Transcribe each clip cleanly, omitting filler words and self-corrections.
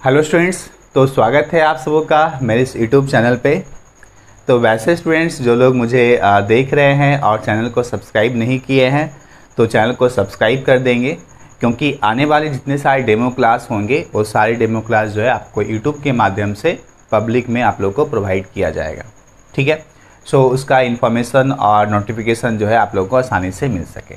Hello students, तो स्वागत है आप सबों का मेरे इस यूट्यूब चैनल पे। तो वैसे स्टूडेंट्स जो लोग मुझे देख रहे हैं और चैनल को सब्सक्राइब नहीं किए हैं तो चैनल को सब्सक्राइब कर देंगे, क्योंकि आने वाले जितने सारे डेमो क्लास होंगे वो सारे डेमो क्लास जो है आपको यूट्यूब के माध्यम से पब्लिक में आप लोग को प्रोवाइड किया जाएगा। ठीक है, सो उसका इन्फॉर्मेशन और नोटिफिकेशन जो है आप लोग को आसानी से मिल सके।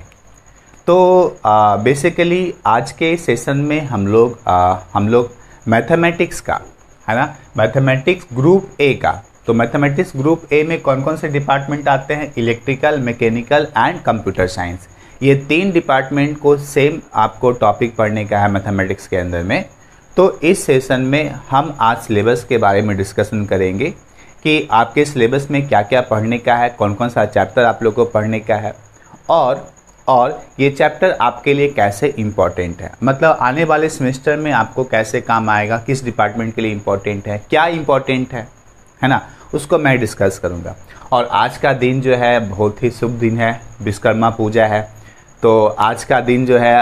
तो बेसिकली आज के सेशन में हम लोग मैथमेटिक्स का, है ना, मैथमेटिक्स ग्रुप ए का। तो मैथमेटिक्स ग्रुप ए में कौन कौन से डिपार्टमेंट आते हैं? Electrical, mechanical and computer science. ये 3 डिपार्टमेंट को सेम आपको टॉपिक पढ़ने का है मैथमेटिक्स के अंदर में। तो इस सेशन में हम आज सिलेबस के बारे में डिस्कशन करेंगे कि आपके सिलेबस में क्या क्या पढ़ने का है, कौन कौन सा चैप्टर आप लोग को पढ़ने का है और ये चैप्टर आपके लिए कैसे इम्पॉर्टेंट है, मतलब आने वाले सेमेस्टर में आपको कैसे काम आएगा, किस डिपार्टमेंट के लिए इम्पॉर्टेंट है, क्या इम्पॉर्टेंट है ना, उसको मैं डिस्कस करूँगा। और आज का दिन जो है बहुत ही शुभ दिन है, विश्वकर्मा पूजा है। तो आज का दिन जो है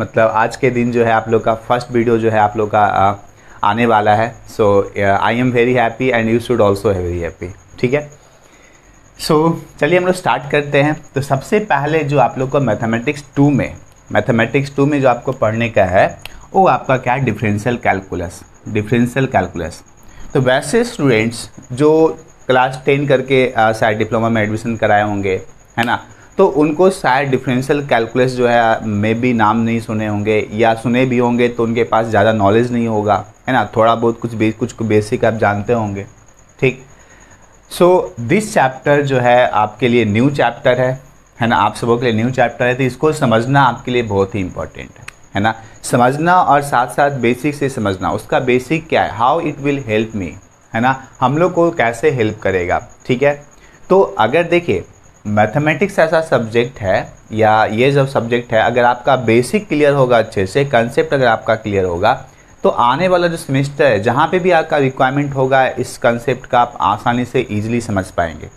मतलब आज के दिन जो है आप लोग का फर्स्ट वीडियो जो है आप लोग का आने वाला है। So I am very happy and you should also very happy. ठीक है, चलिए हम लोग स्टार्ट करते हैं। तो सबसे पहले जो आप लोग को मैथमेटिक्स 2 में जो आपको पढ़ने का है वो आपका क्या है? Differential calculus. तो वैसे स्टूडेंट्स जो क्लास 10 करके शायद डिप्लोमा में एडमिशन कराए होंगे, है ना, तो उनको शायद डिफरेंशियल कैलकुलस जो है मे बी नाम नहीं सुने होंगे, या सुने भी होंगे तो उनके पास ज़्यादा नॉलेज नहीं होगा, है ना, थोड़ा बहुत कुछ बेसिक आप जानते होंगे। ठीक, सो दिस चैप्टर जो है आपके लिए न्यू चैप्टर है ना, आप सबों के लिए न्यू चैप्टर है। तो इसको समझना आपके लिए बहुत ही इंपॉर्टेंट है ना, समझना और साथ साथ बेसिक से समझना। उसका बेसिक क्या है? How it will help me, है ना, हम लोग को कैसे हेल्प करेगा। ठीक है, तो अगर देखिए मैथमेटिक्स ऐसा सब्जेक्ट है, या ये जो सब्जेक्ट है, अगर आपका बेसिक क्लियर होगा, अच्छे से कंसेप्ट अगर आपका क्लियर होगा, तो आने वाला जो सेमेस्टर है जहाँ पे भी आपका रिक्वायरमेंट होगा इस कंसेप्ट का, आप आसानी से इजीली समझ पाएंगे,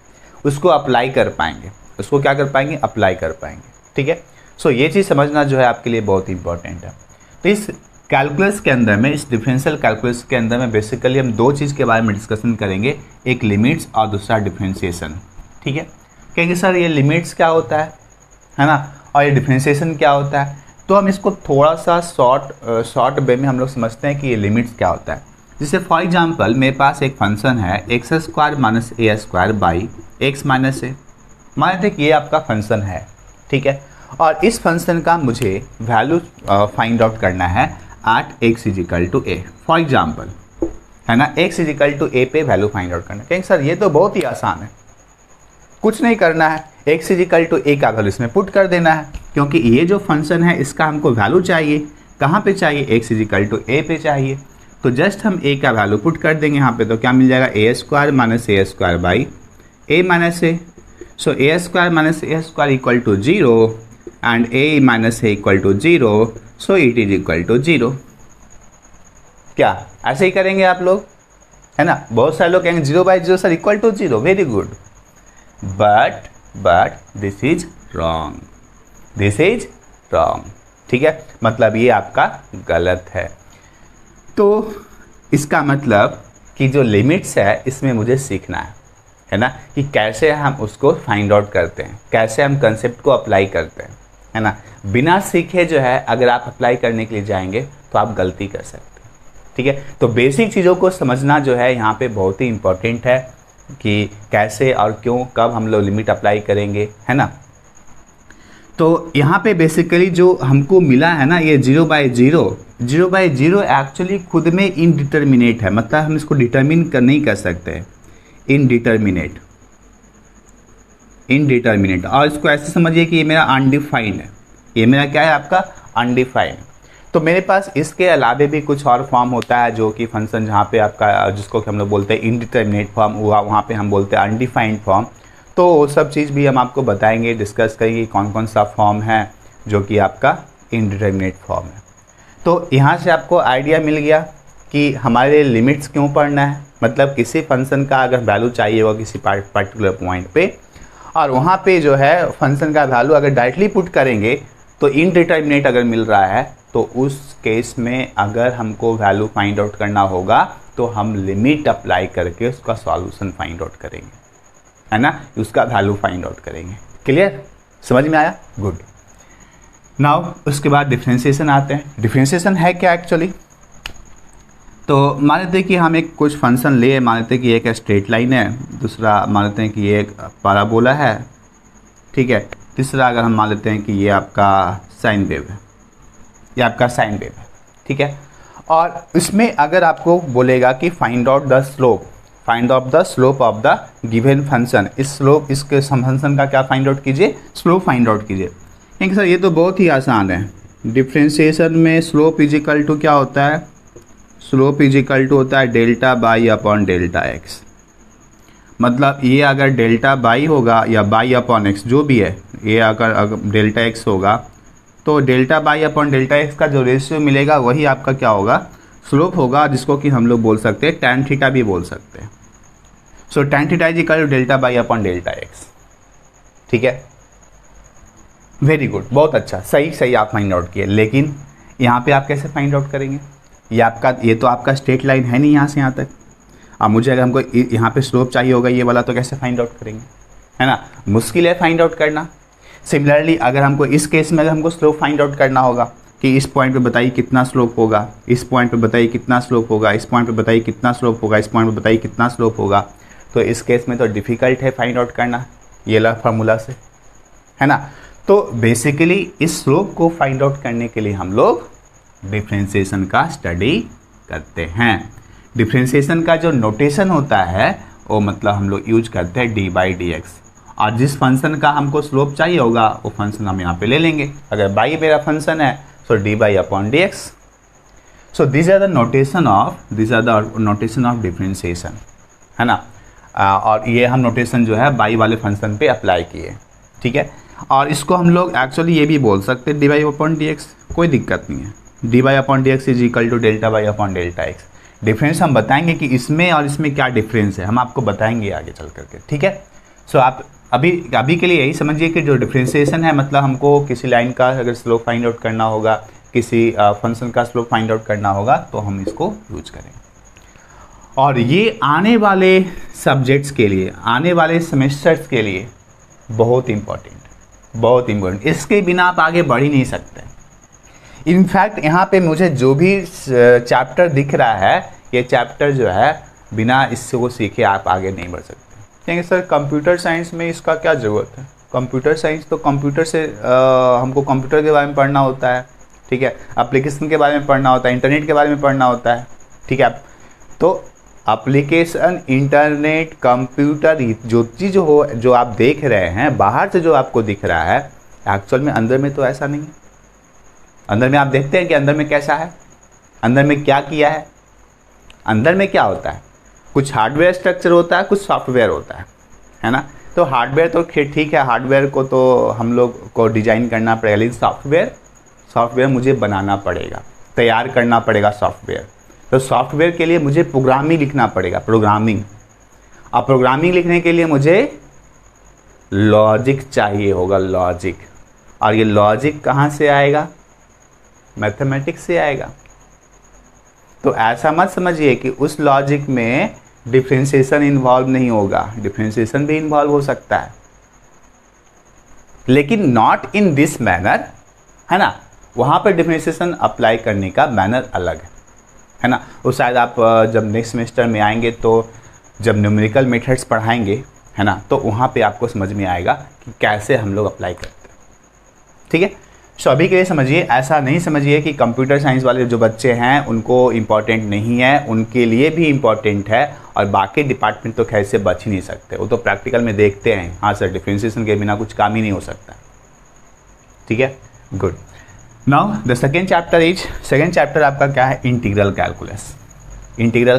उसको अप्लाई कर पाएंगे, उसको क्या कर पाएंगे? अप्लाई कर पाएंगे। ठीक है, सो ये चीज़ समझना जो है आपके लिए बहुत इंपॉर्टेंट है। तो इस कैलकुलस के अंदर में, इस डिफरेंशियल कैलकुलस के अंदर में बेसिकली हम 2 चीज़ के बारे में डिस्कशन करेंगे, एक लिमिट्स और दूसरा डिफ्रेंशिएशन। ठीक है, कहेंगे सर ये लिमिट्स क्या होता है ना, और ये डिफ्रेंशिएशन क्या होता है? तो हम इसको थोड़ा सा शॉर्ट वे में हम लोग समझते हैं कि ये लिमिट्स क्या होता है। जैसे फॉर एग्जांपल मेरे पास एक फंक्शन है x² minus a² by x minus a, मान लेते ये आपका फंक्शन है। ठीक है, और इस फंक्शन का मुझे वैल्यू फाइंड आउट करना है at x equal to a, for example, है ना, x इजिकल टू ए पे वैल्यू फाइंड आउट करना है। कहेंगे सर ये तो बहुत ही आसान है, कुछ नहीं करना है, x इजिकल टू ए का वैल्यू इसमें पुट कर देना है, क्योंकि ये जो फंक्शन है इसका हमको वैल्यू चाहिए, कहाँ पे चाहिए? x इजिकल टू ए पे चाहिए। तो जस्ट हम a का वैल्यू पुट कर देंगे यहाँ पे, तो क्या मिल जाएगा? a² minus a² by a minus a. So a² minus a² equal to 0 and a minus a equal to 0, so it is equal to 0। क्या ऐसे ही करेंगे आप लोग, है ना? बहुत सारे लोग कहेंगे 0/0 sir equal to 0, very good, but this is wrong, ठीक है, मतलब ये आपका गलत है। तो इसका मतलब कि जो लिमिट्स है इसमें मुझे सीखना है ना, कि कैसे हम उसको फाइंड आउट करते हैं, कैसे हम कंसेप्ट को अप्लाई करते हैं, है ना। बिना सीखे जो है अगर आप अप्लाई करने के लिए जाएंगे तो आप गलती कर सकते हैं। ठीक है, तो बेसिक चीज़ों को समझना जो है यहाँ पे बहुत ही इंपॉर्टेंट है, कि कैसे और क्यों कब हम लोग लिमिट अप्लाई करेंगे, है ना। तो यहाँ पे बेसिकली जो हमको मिला है ना, ये 0/0 एक्चुअली खुद में इनडिटर्मिनेट है, मतलब हम इसको डिटर्मिन नहीं कर सकते, इनडिटर्मिनेट। और इसको ऐसे समझिए कि ये मेरा अनडिफाइंड है, ये मेरा क्या है? आपका अनडिफाइंड। तो मेरे पास इसके अलावे भी कुछ और फॉर्म होता है, जो कि फंक्शन जहाँ पे आपका, जिसको कि हम लोग बोलते हैं इनडिटर्मिनेट फॉर्म हुआ, वहाँ पे हम बोलते हैं अनडिफाइंड फॉर्म। तो वो सब चीज़ भी हम आपको बताएंगे, डिस्कस करेंगे कौन कौन सा फॉर्म है जो कि आपका इनडिटर्मिनेट फॉर्म है। तो यहाँ से आपको आइडिया मिल गया कि हमारे लिमिट्स क्यों पढ़ना है, मतलब किसी फंक्शन का अगर वैल्यू चाहिए होगा किसी पर्टिकुलर पॉइंट पे, और वहाँ पे जो है फंक्शन का वैल्यू अगर डायरेक्टली पुट करेंगे तो इनडिटर्मिनेट अगर मिल रहा है तो उस केस में अगर हमको वैल्यू फाइंड आउट करना होगा तो हम लिमिट अप्लाई करके उसका सॉल्यूशन फाइंड आउट करेंगे, है ना, उसका वैल्यू फाइंड आउट करेंगे। क्लियर, समझ में आया? गुड। नाउ उसके बाद डिफरेंशिएशन आते हैं। डिफरेंशिएशन है क्या एक्चुअली? तो मान लेते हैं कि हम एक कुछ फंक्शन ले, मान लेते हैं कि एक स्ट्रेट लाइन है, दूसरा मान लेते हैं कि ये एक पैराबोला है, ठीक है, तीसरा अगर हम मान लेते हैं कि ये आपका साइन वेव है, ये आपका साइन वेव है, ठीक है। और इसमें अगर आपको बोलेगा कि find out the slope, find out the slope of the given function, इस स्लोप, इसके फंक्शन का क्या फाइंड आउट कीजिए? स्लोप फाइंड आउट कीजिए। क्योंकि सर ये तो बहुत ही आसान है। डिफरेंशिएशन में स्लोप इज इक्वल टू क्या होता है? स्लोप इज इक्वल टू होता है delta y upon delta x. मतलब ये अगर डेल्टा बाई होगा या बाई अपॉन एक्स जो भी है, ये अगर डेल्टा एक्स होगा तो delta y upon delta x का जो रेशियो मिलेगा वही आपका क्या होगा? स्लोप होगा, जिसको कि हम लोग बोल सकते हैं टैन थीटा भी बोल सकते हैं। So tan theta is equal to delta y upon delta x, ठीक है। वेरी गुड, बहुत अच्छा, सही आप फाइंड आउट किए। लेकिन यहाँ पे आप कैसे फाइंड आउट करेंगे? ये तो आपका स्ट्रेट लाइन है नहीं यहाँ से यहाँ तक। अब मुझे अगर हमको यहाँ पे स्लोप चाहिए होगा ये वाला, तो कैसे फाइंड आउट करेंगे, है ना? मुश्किल है फाइंड आउट करना। सिमिलरली अगर हमको इस केस में अगर हमको स्लोप फाइंड आउट करना होगा कि इस पॉइंट पे बताइए कितना स्लोप होगा, इस पॉइंट पे बताइए कितना स्लोप होगा, इस पॉइंट पे बताइए कितना स्लोप होगा, इस पॉइंट पे बताइए कितना स्लोप होगा, तो इस केस में तो डिफ़िकल्ट है फाइंड आउट करना ये वाला फार्मूला से, है ना। तो बेसिकली इस स्लोप को फाइंड आउट करने के लिए हम लोग डिफरेंशिएशन का स्टडी करते हैं। डिफरेंशिएशन का जो नोटेशन होता है वो मतलब हम लोग यूज करते हैं डी बाई डी एक्स, और जिस फंक्शन का हमको स्लोप चाहिए होगा वो फंक्शन हम यहाँ पे ले लेंगे। अगर बाई मेरा फंक्शन है so d by upon d x. So this are the notation of differentiation, है ना। और ये हम नोटेशन जो है बाई वाले फंक्शन पे अप्लाई किए, ठीक है। और इसको हम लोग एक्चुअली ये भी बोल सकते हैं d by upon d x, कोई दिक्कत नहीं है। D by upon d x is equal to delta y upon delta x. Difference हम बताएंगे कि इसमें और इसमें क्या डिफरेंस है, हम आपको बताएंगे आगे चल करके, ठीक है। सो आप अभी के लिए यही समझिए कि जो डिफरेंशिएशन है मतलब हमको किसी लाइन का अगर स्लोप फाइंड आउट करना होगा, किसी फंक्शन का स्लोप फाइंड आउट करना होगा तो हम इसको यूज करेंगे। और ये आने वाले सब्जेक्ट्स के लिए, आने वाले सेमेस्टर्स के लिए बहुत इम्पोर्टेंट, इसके बिना आप आगे बढ़ ही नहीं सकते। इनफैक्ट यहाँ पे मुझे जो भी चैप्टर दिख रहा है, ये चैप्टर जो है बिना इसको सीखे आप आगे नहीं बढ़ सकते। कहेंगे सर कंप्यूटर साइंस में इसका क्या ज़रूरत है? कंप्यूटर साइंस तो कंप्यूटर से हमको कंप्यूटर के बारे में पढ़ना होता है, ठीक है, एप्लीकेशन के बारे में पढ़ना होता है, इंटरनेट के बारे में पढ़ना होता है, ठीक है। तो एप्लीकेशन, इंटरनेट, कंप्यूटर, जो चीज़ हो जो आप देख रहे हैं बाहर से जो आपको दिख रहा है, एक्चुअल में अंदर में तो ऐसा नहीं है। अंदर में आप देखते हैं कि अंदर में कैसा है, अंदर में क्या किया है, अंदर में क्या होता है। कुछ हार्डवेयर स्ट्रक्चर होता है, कुछ सॉफ्टवेयर होता है ना। तो हार्डवेयर तो ठीक है, हार्डवेयर को तो हम लोग को डिजाइन करना पड़ेगा, लेकिन सॉफ्टवेयर मुझे बनाना पड़ेगा, तैयार करना पड़ेगा सॉफ्टवेयर। तो सॉफ्टवेयर के लिए मुझे प्रोग्रामिंग लिखना पड़ेगा, प्रोग्रामिंग। और प्रोग्रामिंग लिखने के लिए मुझे लॉजिक चाहिए होगा, लॉजिक। और ये लॉजिक कहाँ से आएगा? मैथमेटिक्स से आएगा। तो ऐसा मत समझिए कि उस लॉजिक में डिफरेंशिएशन इन्वॉल्व नहीं होगा, डिफरेंशिएशन भी इन्वॉल्व हो सकता है, लेकिन नॉट इन दिस मैनर, है ना। वहाँ पर डिफरेंशिएशन अप्लाई करने का मैनर अलग है ना। वो शायद आप जब नेक्स्ट सेमेस्टर में आएंगे तो जब न्यूमेरिकल मेथड्स पढ़ाएंगे, है ना, तो वहाँ पे आपको समझ में आएगा कि कैसे हम लोग अप्लाई करते हैं, ठीक है। सो अभी के लिए समझिए, ऐसा नहीं समझिए कि कंप्यूटर साइंस वाले जो बच्चे हैं उनको इम्पॉर्टेंट नहीं है, उनके लिए भी इम्पॉर्टेंट है। और बाकी डिपार्टमेंट तो खैर से बच ही नहीं सकते, वो तो प्रैक्टिकल में देखते हैं, हाँ सर डिफरेंशिएशन के बिना कुछ काम ही नहीं हो सकता, ठीक है। Good. Now the second chapter आपका क्या है? Integral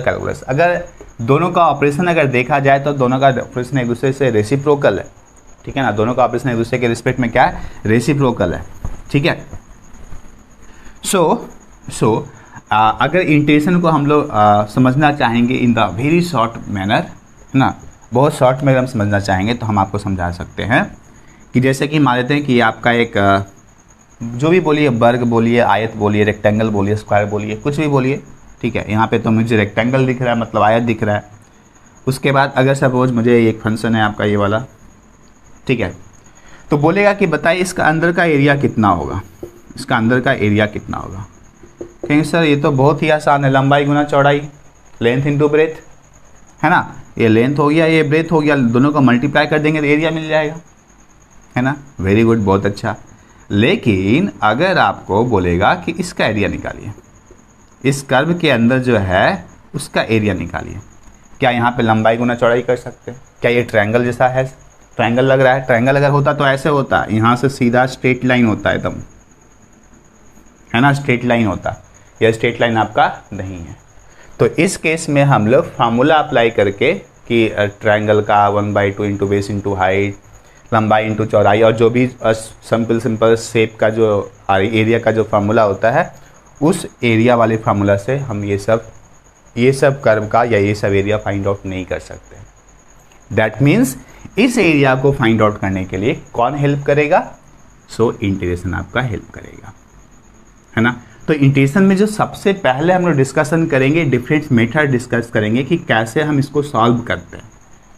calculus. अगर दोनों का ऑपरेशन अगर देखा जाए तो दोनों का ऑपरेशन एक दूसरे से रेसिप्रोकल है, ठीक है ना। दोनों का ऑपरेशन एक दूसरे के रिस्पेक्ट में क्या है? रेसिप्रोकल है, ठीक है। सो अगर इंटीग्रेशन को हम लोग समझना चाहेंगे in the very short manner, है ना, बहुत शॉर्ट में हम समझना चाहेंगे तो हम आपको समझा सकते हैं कि जैसे कि मान लेते हैं कि आपका एक जो भी बोलिए, वर्ग बोलिए, आयत बोलिए, रेक्टेंगल बोलिए, स्क्वायर बोलिए, कुछ भी बोलिए, ठीक है। यहाँ पे तो मुझे रेक्टेंगल दिख रहा है, मतलब आयत दिख रहा है। उसके बाद अगर सपोज मुझे एक फंक्शन है आपका ये वाला, ठीक है, तो बोलेगा कि बताइए इसका अंदर का एरिया कितना होगा, इसका अंदर का एरिया कितना होगा। कहेंगे सर ये तो बहुत ही आसान है, लंबाई गुना चौड़ाई, लेंथ इंटू ब्रेथ, है ना। ये लेंथ हो गया, ये ब्रेथ हो गया, दोनों को मल्टीप्लाई कर देंगे तो एरिया मिल जाएगा, है ना। वेरी गुड, बहुत अच्छा। लेकिन अगर आपको बोलेगा कि इसका एरिया निकालिए, इस कर्व के अंदर जो है उसका एरिया निकालिए, क्या यहाँ पे लंबाई गुना चौड़ाई कर सकते हैं? क्या ये ट्रायंगल जैसा है? ट्रायंगल लग रहा है। ट्रायंगल अगर होता तो ऐसे होता, यहाँ से सीधा स्ट्रेट लाइन होता है एकदम, है ना, स्ट्रेट लाइन होता। यह स्ट्रेट लाइन आपका नहीं है। तो इस केस में हम लोग फार्मूला अप्लाई करके कि ट्रायंगल का 1/2 इंटू बेस इंटू हाइट, लंबाई इंटू चौड़ाई, और जो भी सिंपल शेप का जो एरिया का जो फार्मूला होता है, उस एरिया वाले फार्मूला से हम ये सब कर्व का या ये सब एरिया फाइंड आउट नहीं कर सकते। दैट मीन्स इस एरिया को फाइंड आउट करने के लिए कौन हेल्प करेगा? सो इंटीग्रेशन आपका हेल्प करेगा, है ना। तो इंटीग्रेशन में जो सबसे पहले हम लोग डिस्कशन करेंगे, डिफरेंट मेथड डिस्कस करेंगे कि कैसे हम इसको सॉल्व करते हैं,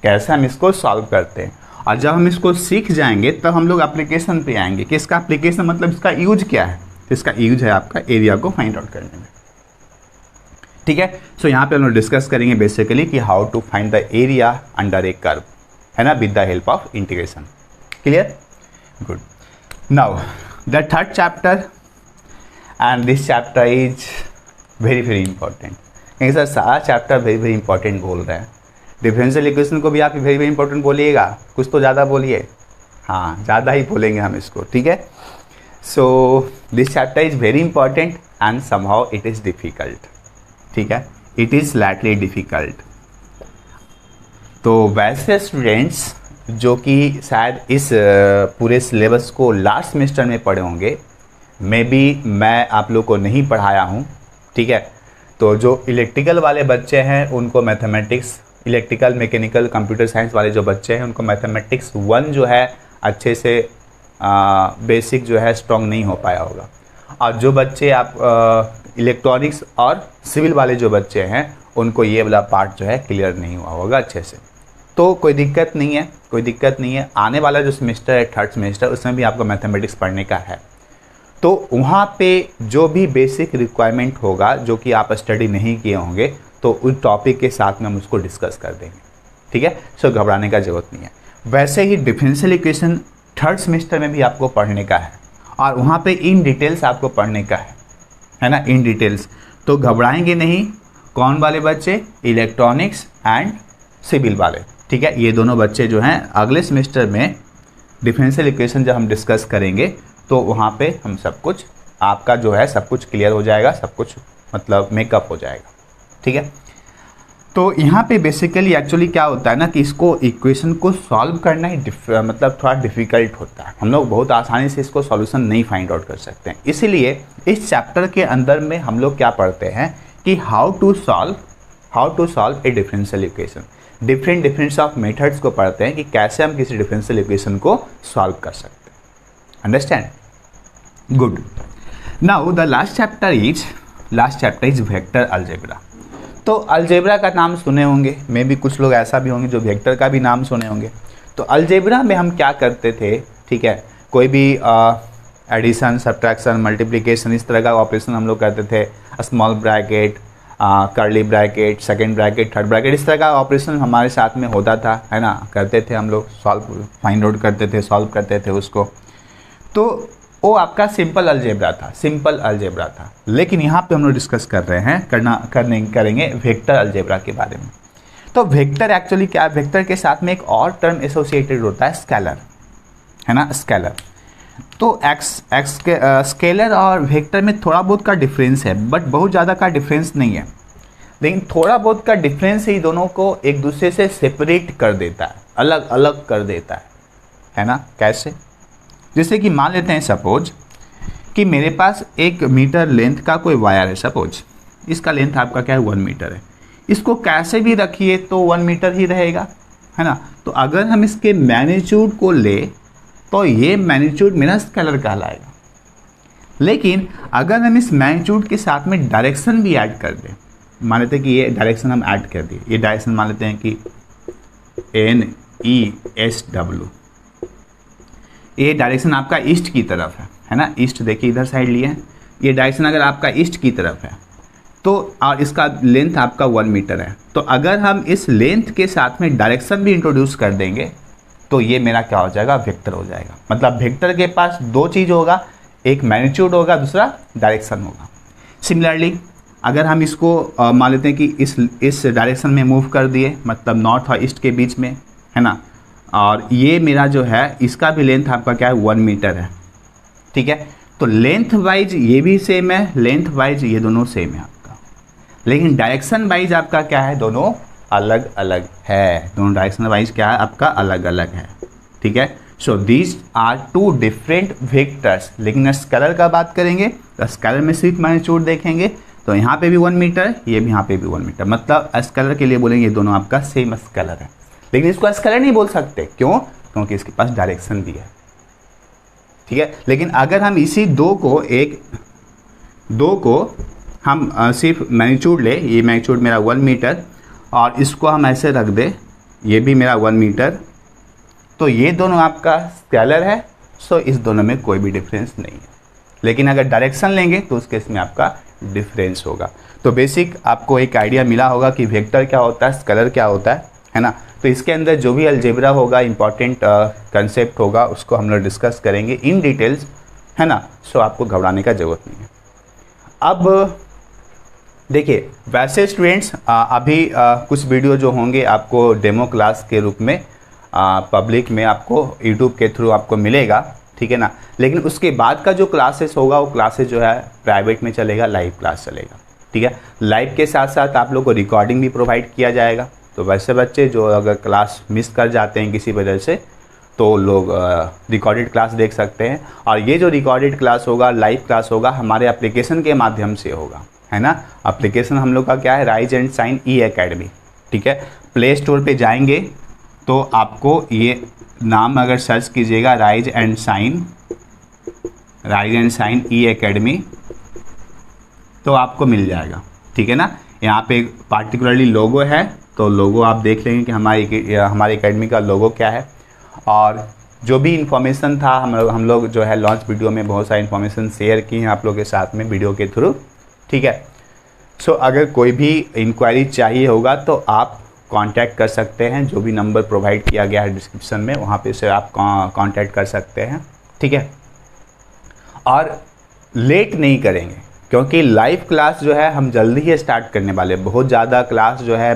कैसे हम इसको सॉल्व करते हैं। और जब हम इसको सीख जाएंगे तब हम लोग एप्लीकेशन पे आएंगे कि इसका एप्लीकेशन मतलब इसका यूज क्या है। तो इसका यूज है आपका एरिया को फाइंड आउट करने में, ठीक है। सो यहाँ पे हम लोग डिस्कस करेंगे बेसिकली कि how to find the area under a curve, है ना, with the help of integration. Clear? Good. Now the third chapter, and this chapter is very very important. क्योंकि सर सारा चैप्टर वेरी वेरी इंपॉर्टेंट बोल रहे हैं। Differential equation को भी आप वेरी वेरी इंपॉर्टेंट बोलिएगा, कुछ तो ज़्यादा बोलिए। हाँ, ज़्यादा ही बोलेंगे हम इसको, ठीक है। So this chapter is very important and somehow it is difficult, ठीक है, इट इज़ स्लाइटली डिफ़िकल्ट। तो वैसे स्टूडेंट्स जो कि शायद इस पूरे सिलेबस को लास्ट सेमेस्टर में पढ़े होंगे, मे बी मैं आप लोग को नहीं पढ़ाया हूँ, ठीक है। तो जो इलेक्ट्रिकल वाले बच्चे हैं उनको mathematics, electrical, mechanical, computer science वाले जो बच्चे हैं उनको मैथमेटिक्स 1 जो है अच्छे से बेसिक जो है स्ट्रॉन्ग नहीं हो पाया होगा। और जो बच्चे आप इलेक्ट्रॉनिक्स और सिविल वाले जो बच्चे हैं उनको ये वाला पार्ट जो है क्लियर नहीं हुआ होगा अच्छे से। तो कोई दिक्कत नहीं है, कोई दिक्कत नहीं है। आने वाला जो सेमेस्टर है, थर्ड सेमेस्टर, उसमें भी आपको मैथमेटिक्स पढ़ने का है। तो वहाँ पे जो भी बेसिक रिक्वायरमेंट होगा जो कि आप स्टडी नहीं किए होंगे, तो उस टॉपिक के साथ में हम उसको डिस्कस कर देंगे, ठीक है। सो घबराने का ज़रूरत नहीं है। वैसे ही डिफरेंशियल इक्वेशन थर्ड सेमेस्टर में भी आपको पढ़ने का है, और वहाँ पे इन डिटेल्स आपको पढ़ने का है ना, इन डिटेल्स। तो घबराएंगे नहीं। कौन वाले बच्चे? इलेक्ट्रॉनिक्स एंड सिविल वाले, ठीक है। ये दोनों बच्चे जो हैं अगले सेमेस्टर में डिफरेंशियल इक्वेशन जब हम डिस्कस करेंगे तो वहाँ पे हम सब कुछ आपका जो है सब कुछ क्लियर हो जाएगा, सब कुछ मतलब मेकअप हो जाएगा, ठीक है। तो यहाँ पे बेसिकली एक्चुअली क्या होता है ना कि इसको इक्वेशन को सॉल्व करना ही मतलब थोड़ा डिफ़िकल्ट होता है। हम लोग बहुत आसानी से इसको सॉल्यूशन नहीं फाइंड आउट कर सकते हैं। इसीलिए इस चैप्टर के अंदर में हम लोग क्या पढ़ते हैं कि how to solve a differential equation. Different of methods को पढ़ते हैं कि कैसे हम किसी डिफरेंशियल इक्वेशन को सॉल्व कर सकते हैं। Understand? Good. Now the last chapter is vector algebra. तो अलजेब्रा का नाम सुने होंगे, मे भी कुछ लोग ऐसा भी होंगे जो वेक्टर का भी नाम सुने होंगे। तो अलजेब्रा में हम क्या करते थे, ठीक है, कोई भी एडिशन, सब्ट्रैक्शन, मल्टीप्लिकेशन, इस तरह का ऑपरेशन हम लोग करते थे। Small bracket, curly bracket, second bracket, third bracket, इस तरह का ऑपरेशन हमारे साथ में होता था, है ना, करते थे हम लोग, फाइंड आउट करते थे, सॉल्व करते थे उसको। तो वो आपका सिंपल अलजेब्रा था। लेकिन यहाँ पे हम लोग डिस्कस कर रहे हैं करेंगे वेक्टर अलजेब्रा के बारे में। तो वेक्टर एक्चुअली क्या है? वेक्टर के साथ में एक और टर्म एसोसिएटेड होता है, स्केलर, है ना, स्केलर। तो स्केलर और वेक्टर में थोड़ा बहुत का डिफरेंस है, बट बहुत ज़्यादा का डिफरेंस नहीं है। लेकिन थोड़ा बहुत का डिफरेंस ही दोनों को एक दूसरे से सेपरेट कर देता है, अलग अलग कर देता है ना। कैसे? जैसे कि मान लेते हैं सपोज कि मेरे पास 1 मीटर लेंथ का कोई वायर है। सपोज इसका लेंथ आपका क्या है? 1 मीटर है। इसको कैसे भी रखिए तो 1 मीटर ही रहेगा, है ना। तो अगर हम इसके मैग्नीट्यूड को ले तो ये मैग्नीट्यूड मेरा स्केलर कहलाएगा, लेकिन अगर हम इस मैग्नीट्यूड के साथ में डायरेक्शन भी ऐड कर दें, मान लेते हैं कि ये डायरेक्शन हम ऐड कर दिए, ये डायरेक्शन मान लेते हैं कि NESW, ये डायरेक्शन आपका ईस्ट की तरफ है ना, ईस्ट देखिए इधर साइड लिए हैं, ये डायरेक्शन अगर आपका ईस्ट की तरफ है तो, और इसका लेंथ आपका 1 मीटर है, तो अगर हम इस लेंथ के साथ में डायरेक्शन भी इंट्रोड्यूस कर देंगे तो ये मेरा क्या हो जाएगा, वेक्टर हो जाएगा। मतलब वेक्टर के पास दो चीज़ होगा, एक मैग्नीट्यूड होगा, दूसरा डायरेक्शन होगा। सिमिलरली अगर हम इसको मान लेते हैं कि इस डायरेक्शन में मूव कर दिए, मतलब नॉर्थ और ईस्ट के बीच में, है ना, और ये मेरा जो है इसका भी लेंथ आपका क्या है, 1 मीटर है, ठीक है। तो लेंथ वाइज ये भी सेम है, लेंथ वाइज ये दोनों सेम है आपका, लेकिन डायरेक्शन वाइज आपका क्या है, दोनों अलग अलग है, दोनों डायरेक्शन वाइज क्या है आपका अलग अलग है, ठीक है। So these are two different vectors. लेकिन स्केलर का बात करेंगे तो स्केलर में सिर्फ मैग्नीट्यूड देखेंगे, तो यहाँ पे भी 1 मीटर, ये भी यहाँ पे भी 1 मीटर, मतलब स्केलर के लिए बोलेंगे दोनों आपका सेम स्केलर है। लेकिन इसको स्केलर नहीं बोल सकते, क्यों, क्योंकि इसके पास डायरेक्शन भी है, ठीक है। लेकिन अगर हम इसी दो को हम सिर्फ मैग्नीट्यूड ले, ये मैग्नीट्यूड मेरा 1 मीटर और इसको हम ऐसे रख दे, ये भी मेरा 1 मीटर, तो ये दोनों आपका स्केलर है। सो इस दोनों में कोई भी डिफरेंस नहीं है। लेकिन अगर डायरेक्शन लेंगे तो उस केस में आपका डिफरेंस होगा। तो बेसिक आपको एक आइडिया मिला होगा कि वेक्टर क्या होता है, स्केलर क्या होता है ना। तो इसके अंदर जो भी अलजेब्रा होगा, इंपॉर्टेंट कंसेप्ट होगा, उसको हम लोग डिस्कस करेंगे इन डिटेल्स, है ना। सो आपको घबराने का ज़रूरत नहीं है। अब देखिए, वैसे स्टूडेंट्स अभी कुछ वीडियो जो होंगे आपको डेमो क्लास के रूप में पब्लिक में आपको यूट्यूब के थ्रू आपको मिलेगा, ठीक है ना। लेकिन उसके बाद का जो क्लासेस होगा वो क्लासेस जो है प्राइवेट में चलेगा, लाइव क्लास चलेगा, ठीक है। लाइव के साथ साथ आप लोग को रिकॉर्डिंग भी प्रोवाइड किया जाएगा। तो वैसे बच्चे जो अगर क्लास मिस कर जाते हैं किसी वजह से, तो लोग रिकॉर्डेड क्लास देख सकते हैं। और ये जो रिकॉर्डेड क्लास होगा, लाइव क्लास होगा, हमारे एप्लीकेशन के माध्यम से होगा, है ना। एप्लीकेशन हम लोग का क्या है, rise and shine E academy, ठीक है। प्ले स्टोर पे जाएंगे तो आपको ये नाम अगर सर्च कीजिएगा, rise and shine E academy, तो आपको मिल जाएगा, ठीक है ना। यहाँ पे पार्टिकुलरली लोगो है, तो लोगो आप देख लेंगे कि हमारी एकेडमी का लोगो क्या है। और जो भी इन्फॉर्मेशन था हम लोग जो है लॉन्च वीडियो में बहुत सारी इन्फॉर्मेशन शेयर की हैं आप लोगों के साथ में वीडियो के थ्रू, ठीक है। सो अगर कोई भी इंक्वायरी चाहिए होगा तो आप कांटेक्ट कर सकते हैं, जो भी नंबर प्रोवाइड किया गया है डिस्क्रिप्शन में, वहाँ पे से आप कांटेक्ट कर सकते हैं, ठीक है। और लेट नहीं करेंगे, क्योंकि लाइव क्लास जो है हम जल्दी ही स्टार्ट करने वाले। बहुत ज़्यादा क्लास जो है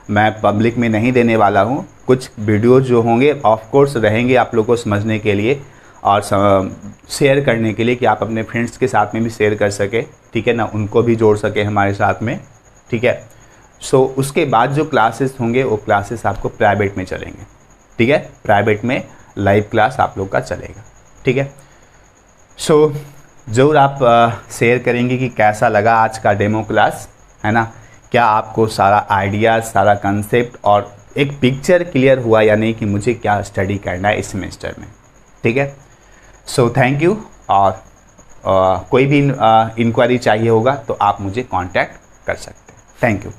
मैं पब्लिक में नहीं देने वाला हूँ। कुछ वीडियोज़ जो होंगे ऑफ कोर्स रहेंगे आप लोगों को समझने के लिए और शेयर करने के लिए, कि आप अपने फ्रेंड्स के साथ में भी शेयर कर सके, ठीक है ना, उनको भी जोड़ सके हमारे साथ में, ठीक है। सो उसके बाद जो क्लासेस होंगे वो क्लासेस आपको प्राइवेट में चलेंगे, ठीक है। प्राइवेट में लाइव क्लास आप लोग का चलेगा, ठीक है। सो ज़रूर आप शेयर करेंगे कि कैसा लगा आज का डेमो क्लास, है ना। क्या आपको सारा आइडिया, सारा कंसेप्ट और एक पिक्चर क्लियर हुआ या नहीं कि मुझे क्या स्टडी करना है इस सेमेस्टर में, ठीक है। So thank you. और कोई भी इंक्वायरी चाहिए होगा तो आप मुझे कांटेक्ट कर सकते हैं। Thank you.